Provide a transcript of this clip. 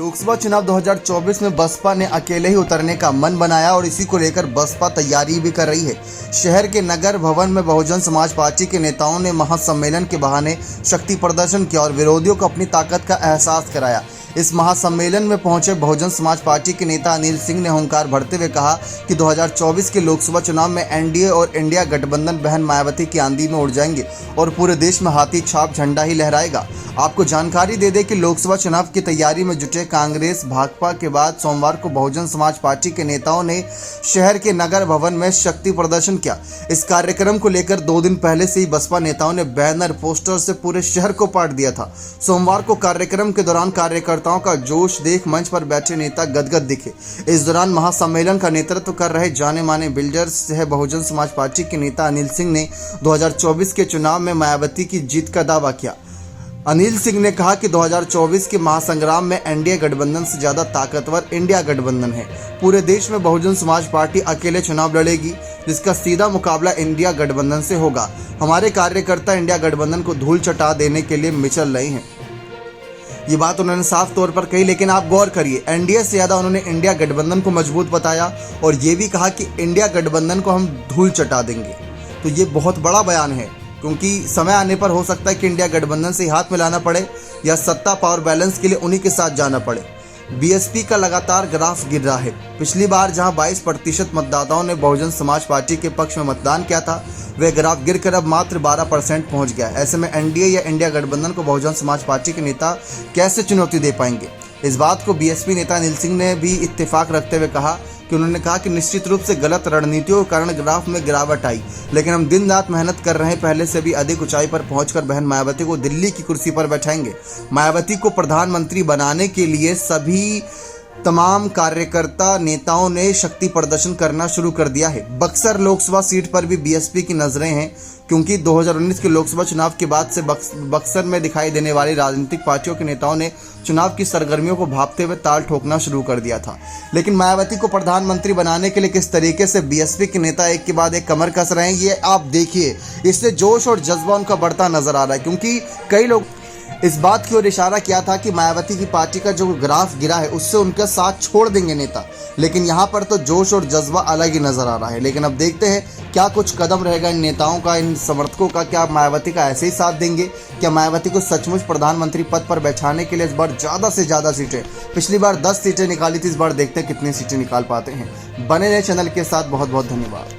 लोकसभा चुनाव 2024 में बसपा ने अकेले ही उतरने का मन बनाया और इसी को लेकर बसपा तैयारी भी कर रही है। शहर के नगर भवन में बहुजन समाज पार्टी के नेताओं ने महासम्मेलन के बहाने शक्ति प्रदर्शन किया और विरोधियों को अपनी ताकत का एहसास कराया। इस महासम्मेलन में पहुंचे बहुजन समाज पार्टी के नेता अनिल सिंह ने हुंकार भरते हुए कहा कि 2024 के लोकसभा चुनाव में एनडीए और इंडिया गठबंधन बहन मायावती की आंधी में उड़ जाएंगे और पूरे देश में हाथी छाप झंडा ही लहराएगा। आपको जानकारी दे दें कि लोकसभा चुनाव की तैयारी में जुटे कांग्रेस भाजपा के बाद सोमवार को बहुजन समाज पार्टी के नेताओं ने शहर के नगर भवन में शक्ति प्रदर्शन किया। इस कार्यक्रम को लेकर 2 दिन पहले से ही बसपा नेताओं ने बैनर पोस्टर से पूरे शहर को पाट दिया था। सोमवार को कार्यक्रम के दौरान कार्यकर्ताओं का जोश देख मंच पर बैठे नेता गदगद दिखे। इस दौरान महासम्मेलन का नेतृत्व कर रहे जाने माने बिल्डर्स सह बहुजन समाज पार्टी के नेता अनिल सिंह ने 2024 के चुनाव में मायावती की जीत का दावा किया। अनिल सिंह ने कहा कि 2024 के महासंग्राम में एनडीए गठबंधन से ज्यादा ताकतवर इंडिया गठबंधन है। पूरे देश में बहुजन समाज पार्टी अकेले चुनाव लड़ेगी, जिसका सीधा मुकाबला इंडिया गठबंधन से होगा। हमारे कार्यकर्ता इंडिया गठबंधन को धूल चटा देने के लिए मिचल रहे हैं। ये बात उन्होंने साफ तौर पर कही, लेकिन आप गौर करिए, एनडीए से ज़्यादा उन्होंने इंडिया गठबंधन को मजबूत बताया और ये भी कहा कि इंडिया गठबंधन को हम धूल चटा देंगे। तो ये बहुत बड़ा बयान है, क्योंकि समय आने पर हो सकता है कि इंडिया गठबंधन से हाथ मिलाना पड़े या सत्ता पावर बैलेंस के लिए उन्हीं के साथ जाना पड़े। बीएसपी का लगातार ग्राफ गिर रहा है। पिछली बार जहां 22% मतदाताओं ने बहुजन समाज पार्टी के पक्ष में मतदान किया था, वह ग्राफ गिरकर अब मात्र 12% पहुंच गया। ऐसे में एनडीए या इंडिया गठबंधन को बहुजन समाज पार्टी के नेता कैसे चुनौती दे पाएंगे? इस बात को बीएसपी नेता अनिल सिंह ने भी इत्तेफाक रखते हुए कहा कि उन्होंने कहा कि निश्चित रूप से गलत रणनीतियों के कारण ग्राफ में गिरावट आई, लेकिन हम दिन रात मेहनत कर रहे हैं। पहले से भी अधिक ऊंचाई पर पहुंचकर बहन मायावती को दिल्ली की कुर्सी पर बैठाएंगे। मायावती को प्रधानमंत्री बनाने के लिए सभी तमाम कार्यकर्ता नेताओं ने शक्ति प्रदर्शन करना शुरू कर दिया है। बक्सर लोकसभा सीट पर भी बीएसपी की नजरें हैं, क्योंकि 2019 के लोकसभा चुनाव के बाद से बक्सर में दिखाई देने वाली राजनीतिक पार्टियों के नेताओं ने चुनाव की सरगर्मियों को भांपते हुए ताल ठोकना शुरू कर दिया था। लेकिन मायावती को प्रधानमंत्री बनाने के लिए किस तरीके से बीएसपी के नेता एक के बाद एक कमर कस रहे हैं, ये आप देखिए। इससे जोश और जज्बा उनका बढ़ता नजर आ रहा है, क्योंकि कई लोग इस बात की ओर इशारा किया था कि मायावती की पार्टी का जो ग्राफ गिरा है उससे उनका साथ छोड़ देंगे नेता, लेकिन यहाँ पर तो जोश और जज्बा अलग ही नजर आ रहा है। लेकिन अब देखते हैं क्या कुछ कदम रहेगा इन नेताओं का, इन समर्थकों का। क्या मायावती का ऐसे ही साथ देंगे? क्या मायावती को सचमुच प्रधानमंत्री पद पर बैठाने के लिए इस बार ज़्यादा से ज़्यादा सीटें, पिछली बार 10 सीटें निकाली थी, इस बार देखते हैं कितनी सीटें निकाल पाते हैं। बने रहे चैनल के साथ। बहुत बहुत धन्यवाद।